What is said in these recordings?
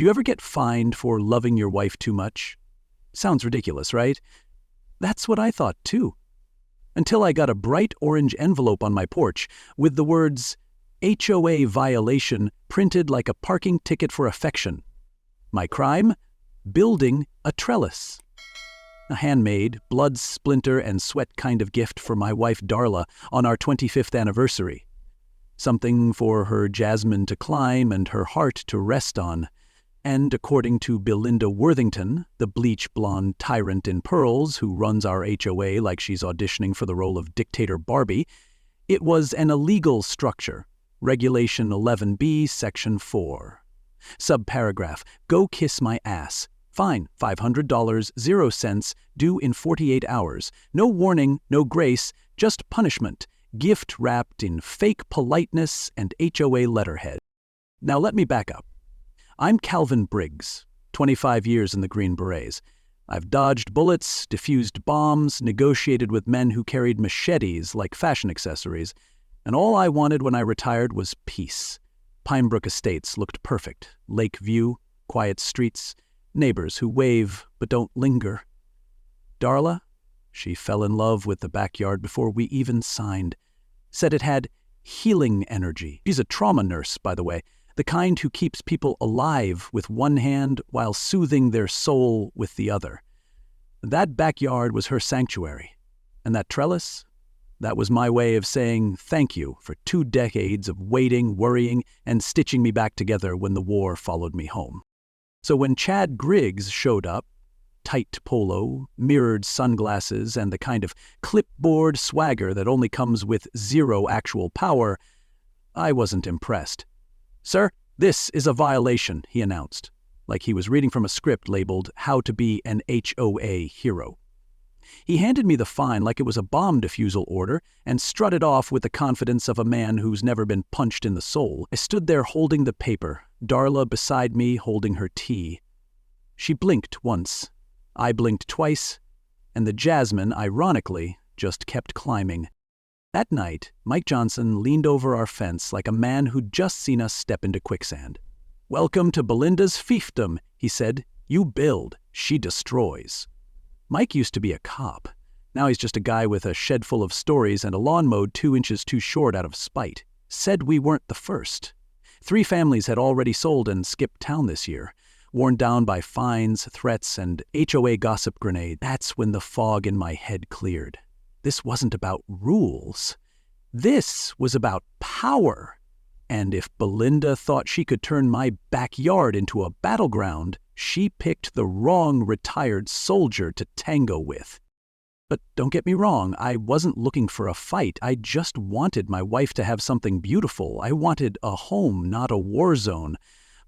Do you ever get fined for loving your wife too much? Sounds ridiculous, right? That's what I thought too. Until I got a bright orange envelope on my porch with the words HOA violation printed like a parking ticket for affection. My crime? Building a trellis. A handmade, blood splinter and sweat kind of gift for my wife Darla on our 25th anniversary. Something for her jasmine to climb and her heart to rest on. And according to Belinda Worthington, the bleach-blonde tyrant in pearls who runs our HOA like she's auditioning for the role of Dictator Barbie, it was an illegal structure. Regulation 11B, Section 4. Subparagraph, go kiss my ass. Fine, $500, 0 cents, due in 48 hours. No warning, no grace, just punishment. Gift wrapped in fake politeness and HOA letterhead. Now let me back up. I'm Calvin Briggs, 25 years in the Green Berets. I've dodged bullets, diffused bombs, negotiated with men who carried machetes like fashion accessories, and all I wanted when I retired was peace. Pinebrook Estates looked perfect. Lake view, quiet streets, neighbors who wave but don't linger. Darla, she fell in love with the backyard before we even signed. Said it had healing energy. She's a trauma nurse, by the way. The kind who keeps people alive with one hand while soothing their soul with the other. That backyard was her sanctuary. And that trellis? That was my way of saying thank you for 2 decades of waiting, worrying, and stitching me back together when the war followed me home. So when Chad Griggs showed up, tight polo, mirrored sunglasses, and the kind of clipboard swagger that only comes with 0 actual power, I wasn't impressed. "Sir, this is a violation," he announced, like he was reading from a script labeled How to Be an HOA Hero. He handed me the fine like it was a bomb defusal order and strutted off with the confidence of a man who's never been punched in the soul. I stood there holding the paper, Darla beside me holding her tea. She blinked once, I blinked twice, and the jasmine, ironically, just kept climbing. That night, Mike Johnson leaned over our fence like a man who'd just seen us step into quicksand. "Welcome to Belinda's fiefdom," he said. "You build, she destroys." Mike used to be a cop. Now he's just a guy with a shed full of stories and a lawn mowed 2 inches too short out of spite. Said we weren't the first. 3 families had already sold and skipped town this year, worn down by fines, threats, and HOA gossip grenade. That's when the fog in my head cleared. This wasn't about rules. This was about power. And if Belinda thought she could turn my backyard into a battleground, she picked the wrong retired soldier to tango with. But don't get me wrong, I wasn't looking for a fight. I just wanted my wife to have something beautiful. I wanted a home, not a war zone.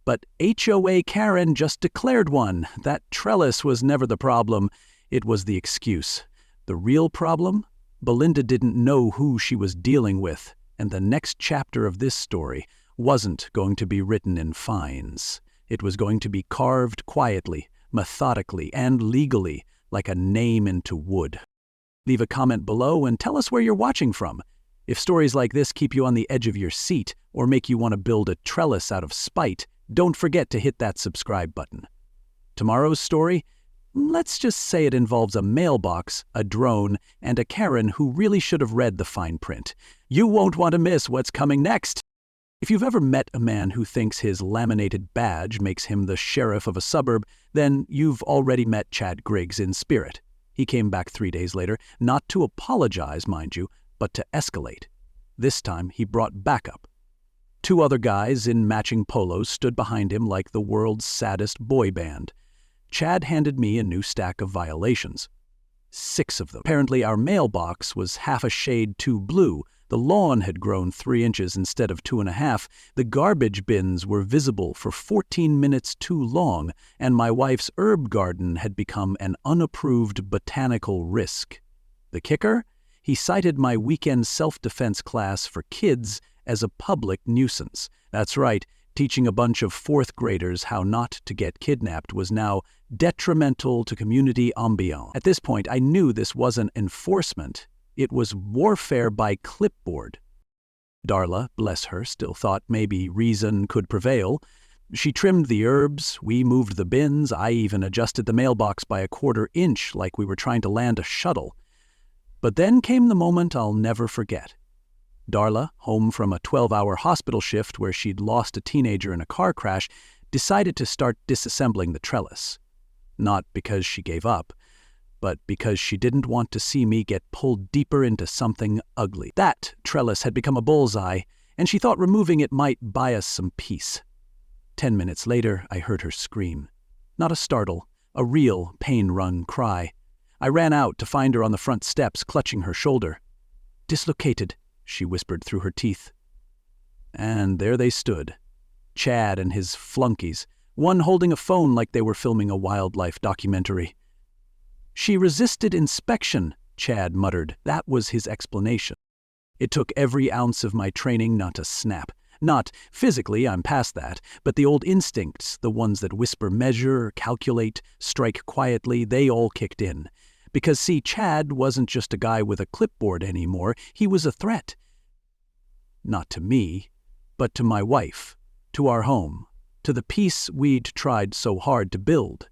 But HOA Karen just declared one. That trellis was never the problem. It was the excuse. The real problem? Belinda didn't know who she was dealing with, and the next chapter of this story wasn't going to be written in fines. It was going to be carved quietly, methodically, and legally, like a name into wood. Leave a comment below and tell us where you're watching from. If stories like this keep you on the edge of your seat or make you want to build a trellis out of spite, don't forget to hit that subscribe button. Tomorrow's story? Let's just say it involves a mailbox, a drone, and a Karen who really should have read the fine print. You won't want to miss what's coming next. If you've ever met a man who thinks his laminated badge makes him the sheriff of a suburb, then you've already met Chad Griggs in spirit. He came back 3 days later, not to apologize, mind you, but to escalate. This time he brought backup. 2 other guys in matching polos stood behind him like the world's saddest boy band. Chad handed me a new stack of violations. 6 of them. Apparently our mailbox was half a shade too blue. The lawn had grown 3 inches instead of 2.5. The garbage bins were visible for 14 minutes too long, and my wife's herb garden had become an unapproved botanical risk. The kicker? He cited my weekend self-defense class for kids as a public nuisance. That's right, teaching a bunch of 4th graders how not to get kidnapped was now detrimental to community ambiance. At this point, I knew this wasn't enforcement. It was warfare by clipboard. Darla, bless her, still thought maybe reason could prevail. She trimmed the herbs, we moved the bins, I even adjusted the mailbox by a 1/4 inch like we were trying to land a shuttle. But then came the moment I'll never forget. Darla, home from a 12-hour hospital shift where she'd lost a teenager in a car crash, decided to start disassembling the trellis. Not because she gave up, but because she didn't want to see me get pulled deeper into something ugly. That trellis had become a bullseye, and she thought removing it might buy us some peace. 10 minutes later, I heard her scream. Not a startle, a real pain-wrung cry. I ran out to find her on the front steps, clutching her shoulder. "Dislocated," she whispered through her teeth. And there they stood, Chad and his flunkies, one holding a phone like they were filming a wildlife documentary. "She resisted inspection," Chad muttered. That was his explanation. It took every ounce of my training not to snap. Not physically, I'm past that, but the old instincts, the ones that whisper, measure, calculate, strike quietly, they all kicked in. Because, see, Chad wasn't just a guy with a clipboard anymore, he was a threat. Not to me, but to my wife, to our home, to the peace we'd tried so hard to build.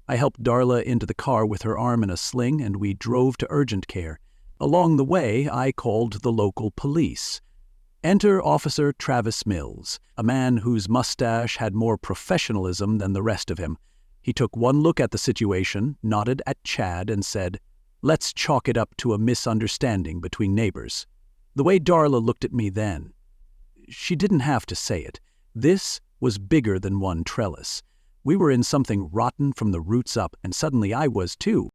I helped Darla into the car with her arm in a sling, and we drove to urgent care. Along the way, I called the local police. Enter Officer Travis Mills, a man whose mustache had more professionalism than the rest of him. He took one look at the situation, nodded at Chad, and said, "Let's chalk it up to a misunderstanding between neighbors." The way Darla looked at me then, she didn't have to say it. This was bigger than one trellis. We were in something rotten from the roots up, and suddenly I was too.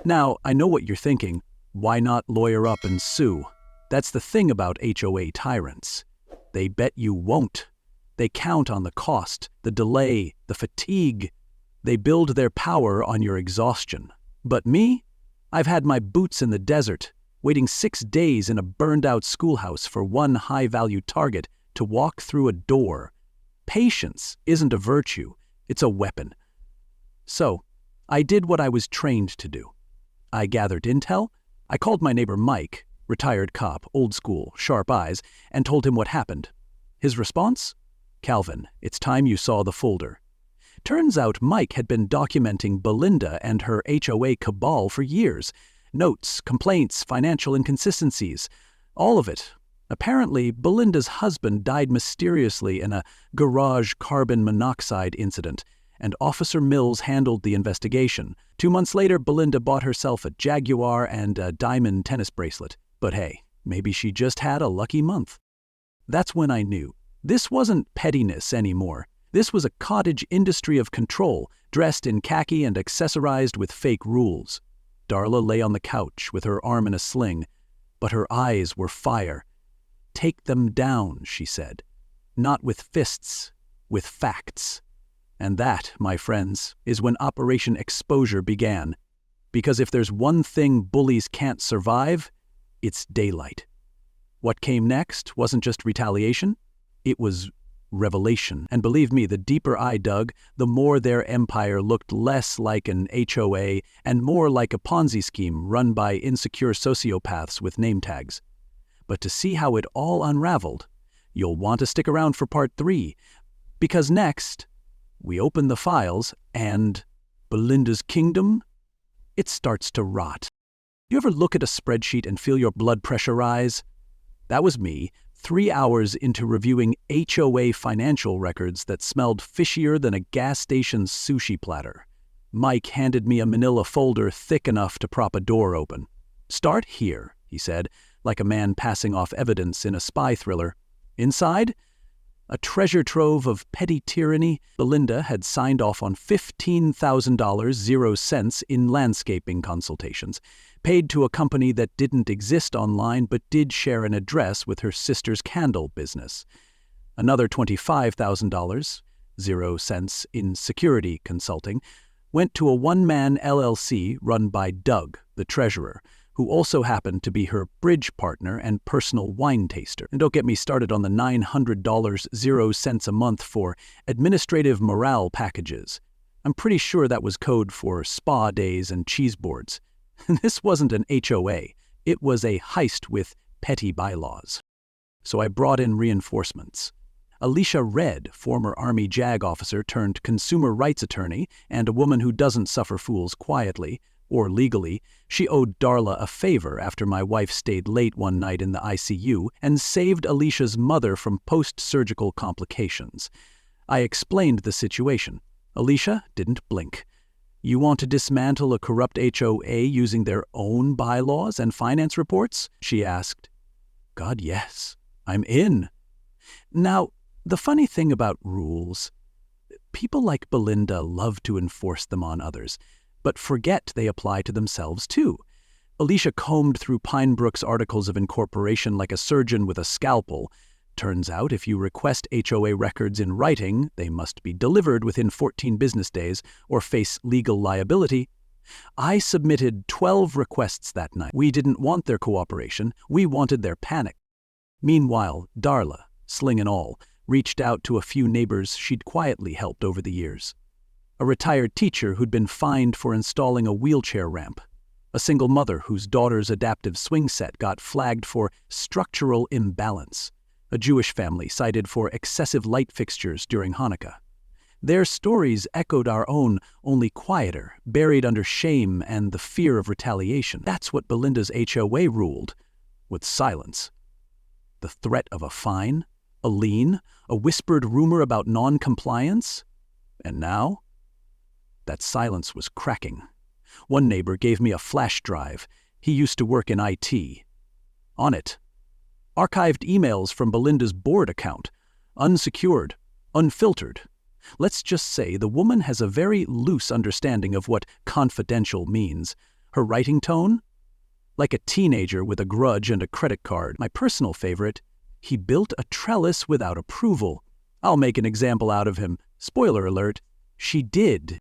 Now, I know what you're thinking. Why not lawyer up and sue? That's the thing about HOA tyrants. They bet you won't. They count on the cost, the delay, the fatigue. They build their power on your exhaustion. But me? I've had my boots in the desert, waiting 6 days in a burned-out schoolhouse for one high-value target to walk through a door. Patience isn't a virtue, it's a weapon. So, I did what I was trained to do. I gathered intel. I called my neighbor Mike, retired cop, old school, sharp eyes, and told him what happened. His response? "Calvin, it's time you saw the folder." Turns out Mike had been documenting Belinda and her HOA cabal for years. Notes, complaints, financial inconsistencies, all of it. Apparently, Belinda's husband died mysteriously in a garage carbon monoxide incident, and Officer Mills handled the investigation. 2 months later, Belinda bought herself a Jaguar and a diamond tennis bracelet. But hey, maybe she just had a lucky month. That's when I knew. This wasn't pettiness anymore. This was a cottage industry of control, dressed in khaki and accessorized with fake rules. Darla lay on the couch with her arm in a sling, but her eyes were fire. "Take them down," she said. "Not with fists, with facts." And that, my friends, is when Operation Exposure began. Because if there's one thing bullies can't survive, it's daylight. What came next wasn't just retaliation, it was revelation. And believe me, the deeper I dug, the more their empire looked less like an HOA and more like a Ponzi scheme run by insecure sociopaths with name tags. But to see how it all unraveled, you'll want to stick around for part 3, because next, we open the files and Belinda's kingdom, it starts to rot. You ever look at a spreadsheet and feel your blood pressure rise? That was me, 3 hours into reviewing HOA financial records that smelled fishier than a gas station's sushi platter. Mike handed me a manila folder thick enough to prop a door open. "Start here," he said, like a man passing off evidence in a spy thriller. Inside, a treasure trove of petty tyranny. Belinda had signed off on $15,000, 0 cents, in landscaping consultations, paid to a company that didn't exist online but did share an address with her sister's candle business. Another $25,000, 0 cents, in security consulting, went to a one-man LLC run by Doug, the treasurer, who also happened to be her bridge partner and personal wine taster. And don't get me started on the $900, 0 cents a month for administrative morale packages. I'm pretty sure that was code for spa days and cheese boards. This wasn't an HOA. It was a heist with petty bylaws. So I brought in reinforcements. Alicia Red, former Army JAG officer turned consumer rights attorney and a woman who doesn't suffer fools quietly or legally, she owed Darla a favor after my wife stayed late one night in the ICU and saved Alicia's mother from post-surgical complications. I explained the situation. Alicia didn't blink. You want to dismantle a corrupt HOA using their own bylaws and finance reports? She asked. God, yes. I'm in. Now, the funny thing about rules, people like Belinda love to enforce them on others, but forget they apply to themselves too. Alicia combed through Pinebrook's articles of incorporation like a surgeon with a scalpel. Turns out if you request HOA records in writing, they must be delivered within 14 business days or face legal liability. I submitted 12 requests that night. We didn't want their cooperation, we wanted their panic. Meanwhile, Darla, sling and all, reached out to a few neighbors she'd quietly helped over the years. A retired teacher who'd been fined for installing a wheelchair ramp. A single mother whose daughter's adaptive swing set got flagged for structural imbalance. A Jewish family cited for excessive light fixtures during Hanukkah. Their stories echoed our own, only quieter, buried under shame and the fear of retaliation. That's what Belinda's HOA ruled, with silence. The threat of a fine, a lien, a whispered rumor about non-compliance. And now, that silence was cracking. One neighbor gave me a flash drive. He used to work in IT. On it, archived emails from Belinda's board account, unsecured, unfiltered. Let's just say the woman has a very loose understanding of what confidential means. Her writing tone? Like a teenager with a grudge and a credit card. My personal favorite, he built a trellis without approval. I'll make an example out of him. Spoiler alert, she did.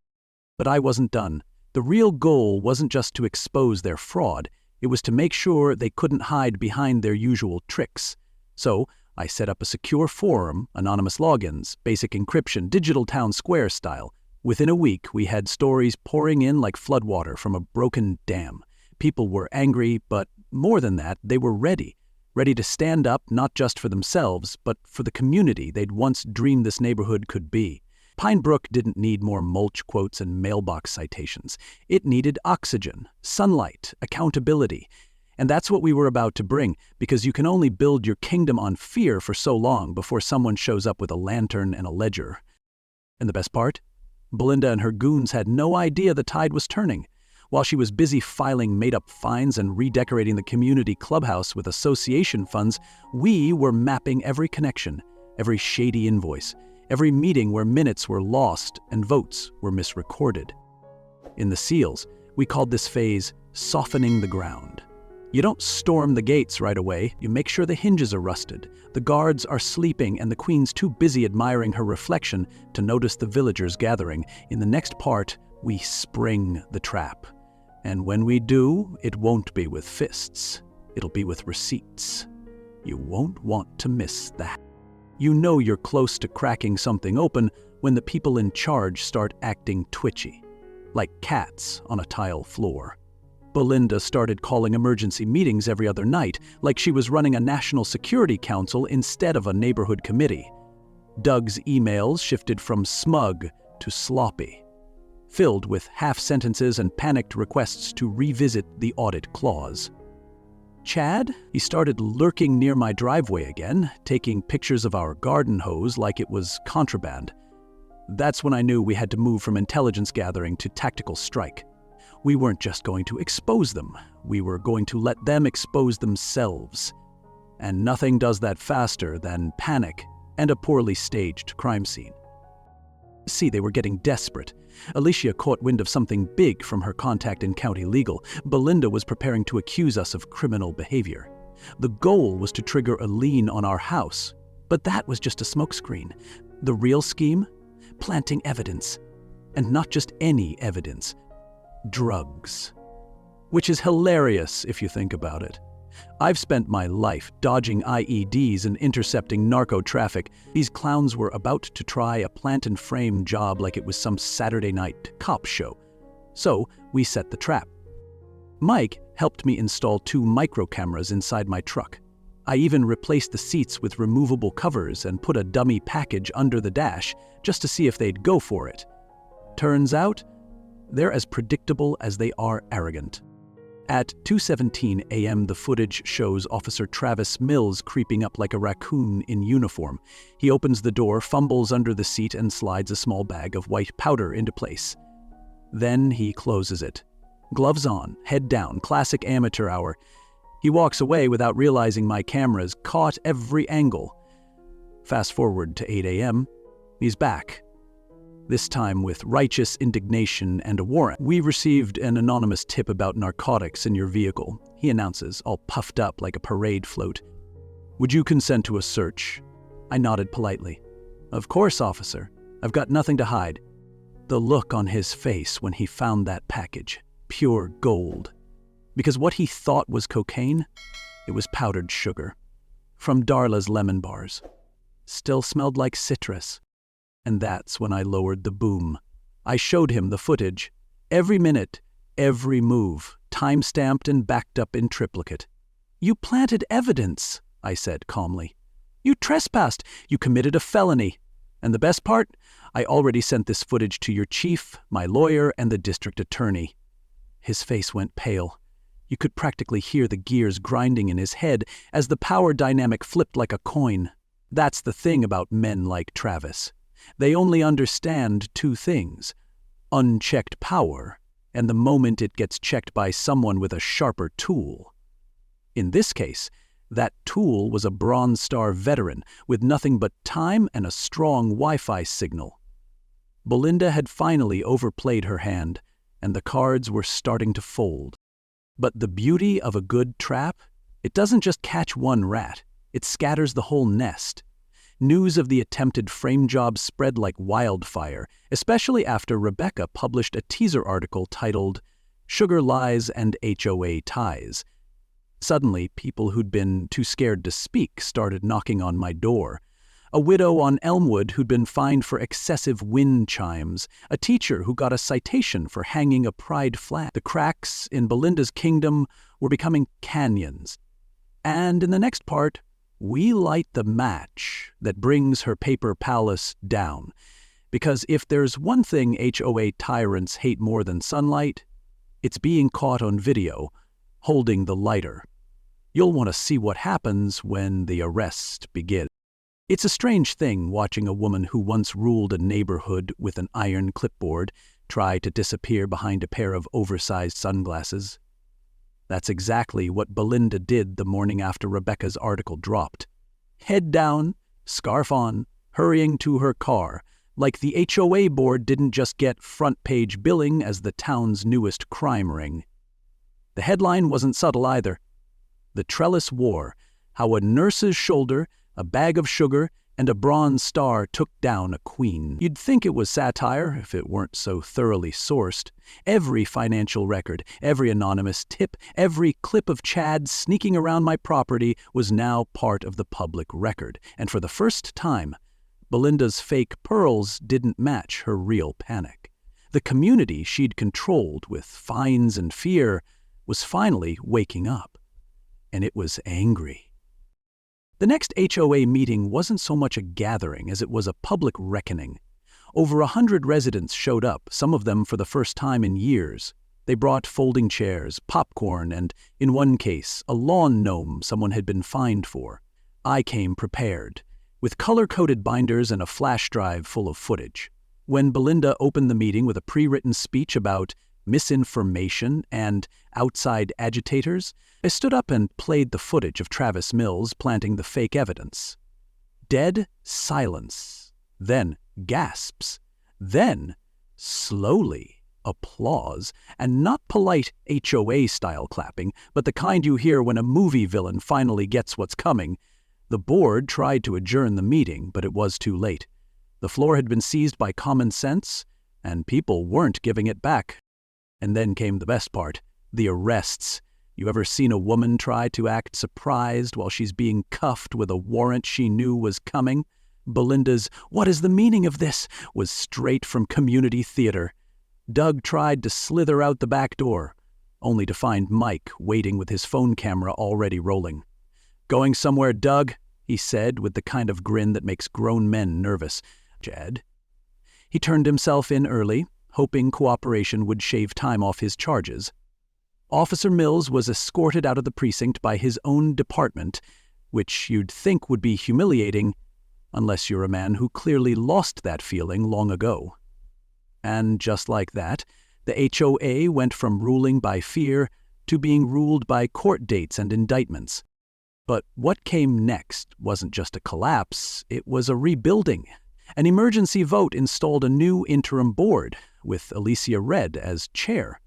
But I wasn't done. The real goal wasn't just to expose their fraud. It was to make sure they couldn't hide behind their usual tricks. So I set up a secure forum, anonymous logins, basic encryption, digital town square style. Within a week, we had stories pouring in like floodwater from a broken dam. People were angry, but more than that, they were ready to stand up not just for themselves, but for the community they'd once dreamed this neighborhood could be. Pinebrook didn't need more mulch quotes and mailbox citations. It needed oxygen, sunlight, accountability. And that's what we were about to bring, because you can only build your kingdom on fear for so long before someone shows up with a lantern and a ledger. And the best part? Belinda and her goons had no idea the tide was turning. While she was busy filing made-up fines and redecorating the community clubhouse with association funds, we were mapping every connection, every shady invoice, every meeting where minutes were lost and votes were misrecorded. In the SEALs, we called this phase softening the ground. You don't storm the gates right away, you make sure the hinges are rusted, the guards are sleeping, and the queen's too busy admiring her reflection to notice the villagers gathering. In the next part, we spring the trap. And when we do, it won't be with fists. It'll be with receipts. You won't want to miss that. You know you're close to cracking something open when the people in charge start acting twitchy, like cats on a tile floor. Belinda started calling emergency meetings every other night, like she was running a national security council instead of a neighborhood committee. Doug's emails shifted from smug to sloppy, filled with half-sentences and panicked requests to revisit the audit clause. Chad, he started lurking near my driveway again, taking pictures of our garden hose like it was contraband. That's when I knew we had to move from intelligence gathering to tactical strike. We weren't just going to expose them, we were going to let them expose themselves. And nothing does that faster than panic and a poorly staged crime scene. See, they were getting desperate. Alicia caught wind of something big from her contact in county legal. Belinda was preparing to accuse us of criminal behavior. The goal was to trigger a lien on our house, but that was just a smokescreen. The real scheme? Planting evidence. And not just any evidence. Drugs. Which is hilarious if you think about it. I've spent my life dodging IEDs and intercepting narco traffic. These clowns were about to try a plant-and-frame job like it was some Saturday night cop show. So we set the trap. Mike helped me install 2 micro cameras inside my truck. I even replaced the seats with removable covers and put a dummy package under the dash just to see if they'd go for it. Turns out, they're as predictable as they are arrogant. At 2:17 a.m., the footage shows Officer Travis Mills creeping up like a raccoon in uniform. He opens the door, fumbles under the seat, and slides a small bag of white powder into place. Then he closes it. Gloves on, head down, classic amateur hour. He walks away without realizing my cameras caught every angle. Fast forward to 8 a.m., he's back. This time with righteous indignation and a warrant. "We received an anonymous tip about narcotics in your vehicle," he announces, all puffed up like a parade float. "Would you consent to a search?" I nodded politely. "Of course, officer. I've got nothing to hide." The look on his face when he found that package, pure gold. Because what he thought was cocaine, it was powdered sugar. From Darla's lemon bars. Still smelled like citrus. And that's when I lowered the boom. I showed him the footage. Every minute, every move, time-stamped and backed up in triplicate. "You planted evidence," I said calmly. "You trespassed. You committed a felony. And the best part? I already sent this footage to your chief, my lawyer, and the district attorney." His face went pale. You could practically hear the gears grinding in his head as the power dynamic flipped like a coin. That's the thing about men like Travis. They only understand two things: unchecked power, and the moment it gets checked by someone with a sharper tool. In this case, that tool was a Bronze Star veteran with nothing but time and a strong Wi-Fi signal. Belinda had finally overplayed her hand, and the cards were starting to fold. But the beauty of a good trap? It doesn't just catch one rat, it scatters the whole nest. News of the attempted frame job spread like wildfire, especially after Rebecca published a teaser article titled "Sugar Lies and HOA Ties." Suddenly, people who'd been too scared to speak started knocking on my door. A widow on Elmwood who'd been fined for excessive wind chimes, a teacher who got a citation for hanging a pride flag. The cracks in Belinda's kingdom were becoming canyons. And in the next part, we light the match that brings her paper palace down. Because if there's one thing HOA tyrants hate more than sunlight, it's being caught on video, holding the lighter. You'll want to see what happens when the arrest begins. It's a strange thing watching a woman who once ruled a neighborhood with an iron clipboard try to disappear behind a pair of oversized sunglasses. That's exactly what Belinda did the morning after Rebecca's article dropped. Head down, scarf on, hurrying to her car, like the HOA board didn't just get front-page billing as the town's newest crime ring. The headline wasn't subtle either. The Trellis War, how a nurse's shoulder, a bag of sugar, and a Bronze Star took down a queen. You'd think it was satire if it weren't so thoroughly sourced. Every financial record, every anonymous tip, every clip of Chad sneaking around my property was now part of the public record. And for the first time, Belinda's fake pearls didn't match her real panic. The community she'd controlled with fines and fear was finally waking up. And it was angry. The next HOA meeting wasn't so much a gathering as it was a public reckoning. Over 100 residents showed up, some of them for the first time in years. They brought folding chairs, popcorn, and, in one case, a lawn gnome someone had been fined for. I came prepared, with color-coded binders and a flash drive full of footage. When Belinda opened the meeting with a pre-written speech about misinformation and outside agitators, I stood up and played the footage of Travis Mills planting the fake evidence. Dead silence. Then gasps. Then, slowly, applause, and not polite HOA-style clapping, but the kind you hear when a movie villain finally gets what's coming. The board tried to adjourn the meeting, but it was too late. The floor had been seized by common sense, and people weren't giving it back. And then came the best part, the arrests. You ever seen a woman try to act surprised while she's being cuffed with a warrant she knew was coming? Belinda's "What is the meaning of this?" was straight from community theater. Doug tried to slither out the back door, only to find Mike waiting with his phone camera already rolling. "Going somewhere, Doug?" he said with the kind of grin that makes grown men nervous. "Jed." He turned himself in early, hoping cooperation would shave time off his charges. Officer Mills was escorted out of the precinct by his own department, which you'd think would be humiliating, unless you're a man who clearly lost that feeling long ago. And just like that, the HOA went from ruling by fear to being ruled by court dates and indictments. But what came next wasn't just a collapse, it was a rebuilding. An emergency vote installed a new interim board, with Alicia Red as chair.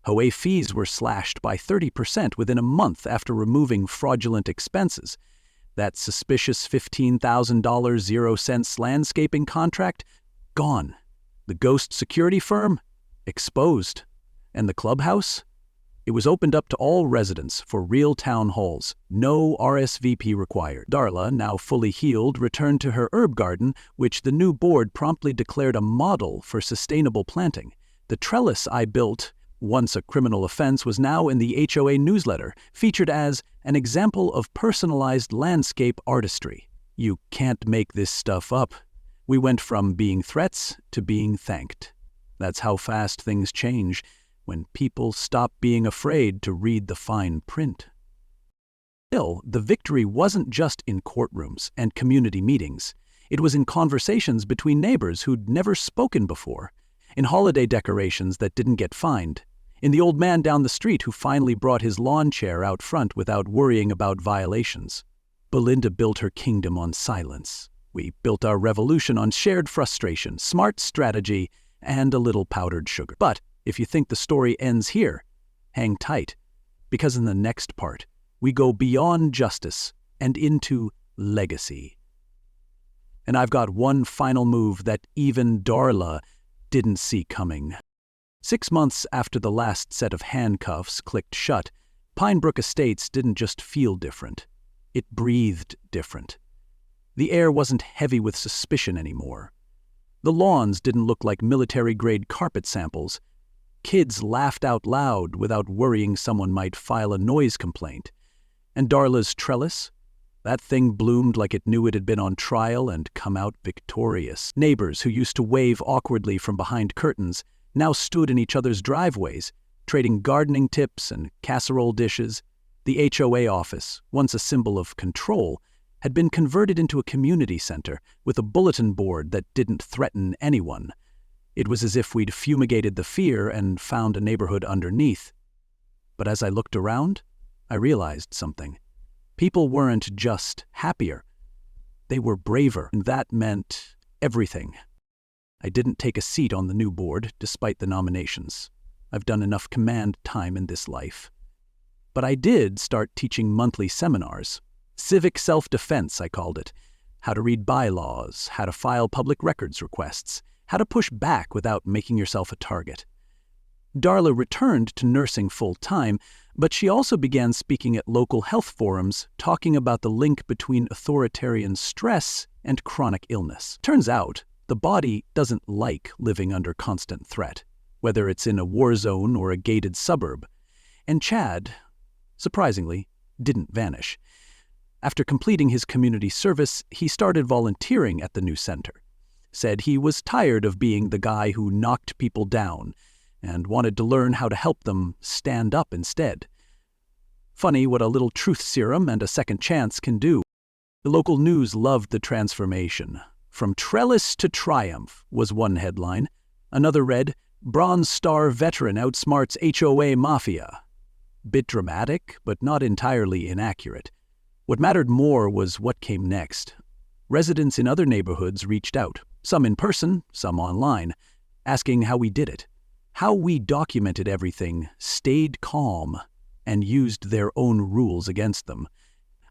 HOA fees were slashed by 30% within a month after removing fraudulent expenses. That suspicious $15,000 0-cents landscaping contract? Gone. The ghost security firm? Exposed. And the clubhouse? It was opened up to all residents for real town halls. No RSVP required. Darla, now fully healed, returned to her herb garden, which the new board promptly declared a model for sustainable planting. The trellis I built, once a criminal offense, was now in the HOA newsletter, featured as an example of personalized landscape artistry. You can't make this stuff up. We went from being threats to being thanked. That's how fast things change, when people stop being afraid to read the fine print. Still, the victory wasn't just in courtrooms and community meetings. It was in conversations between neighbors who'd never spoken before, in holiday decorations that didn't get fined, in the old man down the street who finally brought his lawn chair out front without worrying about violations. Belinda built her kingdom on silence. We built our revolution on shared frustration, smart strategy, and a little powdered sugar. But if you think the story ends here, hang tight, because in the next part, we go beyond justice and into legacy. And I've got one final move that even Darla didn't see coming. 6 months after the last set of handcuffs clicked shut, Pinebrook Estates didn't just feel different. It breathed different. The air wasn't heavy with suspicion anymore. The lawns didn't look like military-grade carpet samples. Kids laughed out loud without worrying someone might file a noise complaint. And Darla's trellis? That thing bloomed like it knew it had been on trial and come out victorious. Neighbors who used to wave awkwardly from behind curtains now stood in each other's driveways, trading gardening tips and casserole dishes. The HOA office, once a symbol of control, had been converted into a community center with a bulletin board that didn't threaten anyone. It was as if we'd fumigated the fear and found a neighborhood underneath. But as I looked around, I realized something. People weren't just happier. They were braver, and that meant everything. I didn't take a seat on the new board, despite the nominations. I've done enough command time in this life. But I did start teaching monthly seminars. Civic self-defense, I called it. How to read bylaws, how to file public records requests, how to push back without making yourself a target. Darla returned to nursing full-time, but she also began speaking at local health forums, talking about the link between authoritarian stress and chronic illness. Turns out, the body doesn't like living under constant threat, whether it's in a war zone or a gated suburb. And Chad, surprisingly, didn't vanish. After completing his community service, he started volunteering at the new center. Said he was tired of being the guy who knocked people down and wanted to learn how to help them stand up instead. Funny what a little truth serum and a second chance can do. The local news loved the transformation. From Trellis to Triumph was one headline. Another read, Bronze Star Veteran Outsmarts HOA Mafia. Bit dramatic, but not entirely inaccurate. What mattered more was what came next. Residents in other neighborhoods reached out, some in person, some online, asking how we did it, how we documented everything, stayed calm, and used their own rules against them.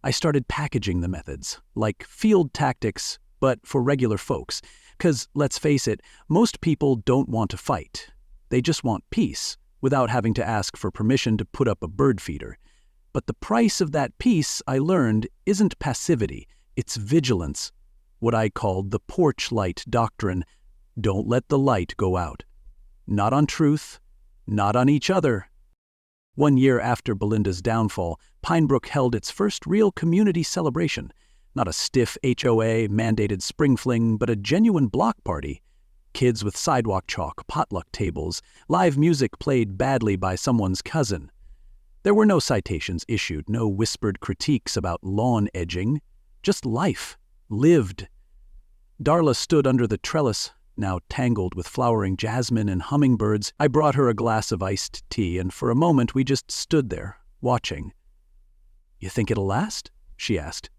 I started packaging the methods, like field tactics, but for regular folks. 'Cause, let's face it, most people don't want to fight. They just want peace, without having to ask for permission to put up a bird feeder. But the price of that peace, I learned, isn't passivity, it's vigilance. What I called the porch light doctrine. Don't let the light go out. Not on truth, not on each other, 1 year after Belinda's downfall, Pinebrook held its first real community celebration. Not a stiff HOA-mandated spring fling, but a genuine block party. Kids with sidewalk chalk, potluck tables, live music played badly by someone's cousin. There were no citations issued, no whispered critiques about lawn edging. Just life, lived. Darla stood under the trellis, now tangled with flowering jasmine and hummingbirds. I brought her a glass of iced tea, and for a moment we just stood there, watching. "You think it'll last?" she asked.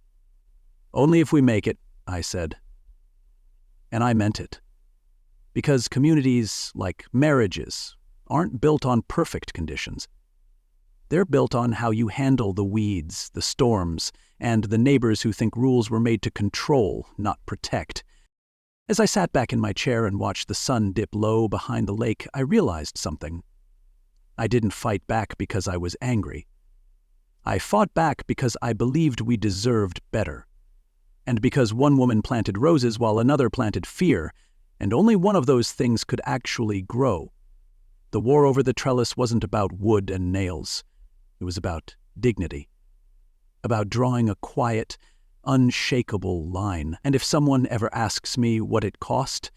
"Only if we make it," I said. And I meant it. Because communities, like marriages, aren't built on perfect conditions. They're built on how you handle the weeds, the storms, and the neighbors who think rules were made to control, not protect. As I sat back in my chair and watched the sun dip low behind the lake, I realized something. I didn't fight back because I was angry. I fought back because I believed we deserved better. And because one woman planted roses while another planted fear, and only one of those things could actually grow. The war over the trellis wasn't about wood and nails. It was about dignity. About drawing a quiet, unshakable line. And if someone ever asks me what it cost,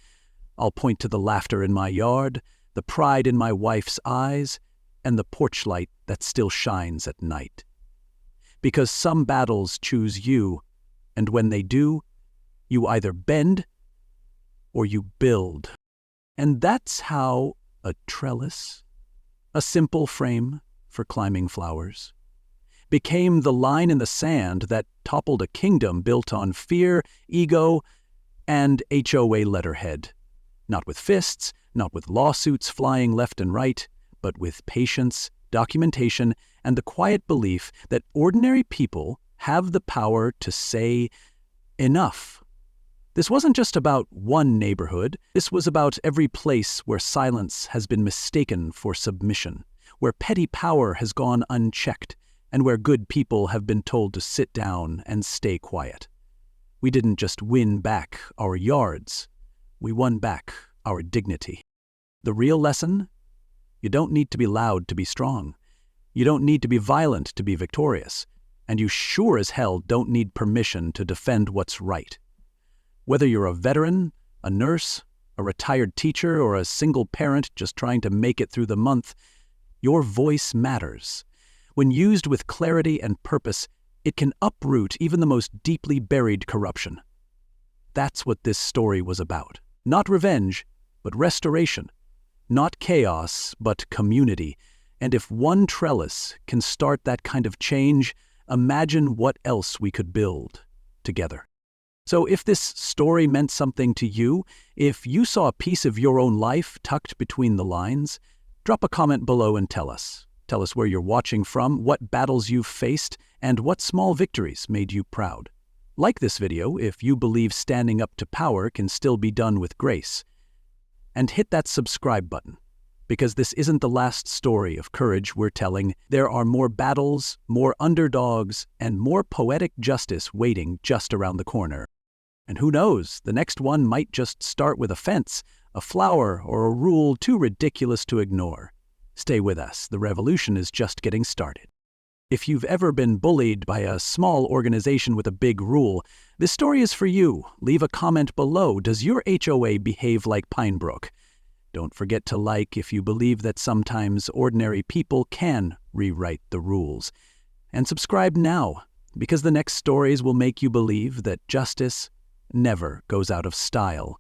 I'll point to the laughter in my yard, the pride in my wife's eyes, and the porch light that still shines at night. Because some battles choose you, and when they do, you either bend or you build. And that's how a trellis, a simple frame for climbing flowers, became the line in the sand that toppled a kingdom built on fear, ego, and HOA letterhead. Not with fists, not with lawsuits flying left and right, but with patience, documentation, and the quiet belief that ordinary people have the power to say, enough. This wasn't just about one neighborhood. This was about every place where silence has been mistaken for submission, where petty power has gone unchecked, and where good people have been told to sit down and stay quiet. We didn't just win back our yards. We won back our dignity. The real lesson? You don't need to be loud to be strong. You don't need to be violent to be victorious. And you sure as hell don't need permission to defend what's right. Whether you're a veteran, a nurse, a retired teacher, or a single parent just trying to make it through the month, your voice matters. When used with clarity and purpose, it can uproot even the most deeply buried corruption. That's what this story was about. Not revenge, but restoration. Not chaos, but community. And if one trellis can start that kind of change, imagine what else we could build together. So if this story meant something to you, if you saw a piece of your own life tucked between the lines, drop a comment below and tell us. Tell us where you're watching from, what battles you've faced, and what small victories made you proud. Like this video if you believe standing up to power can still be done with grace. And hit that subscribe button, because this isn't the last story of courage we're telling. There are more battles, more underdogs, and more poetic justice waiting just around the corner. And who knows, the next one might just start with a fence, a flower, or a rule too ridiculous to ignore. Stay with us, the revolution is just getting started. If you've ever been bullied by a small organization with a big rule, this story is for you. Leave a comment below. Does your HOA behave like Pinebrook? Don't forget to like if you believe that sometimes ordinary people can rewrite the rules. And subscribe now, because the next stories will make you believe that justice never goes out of style.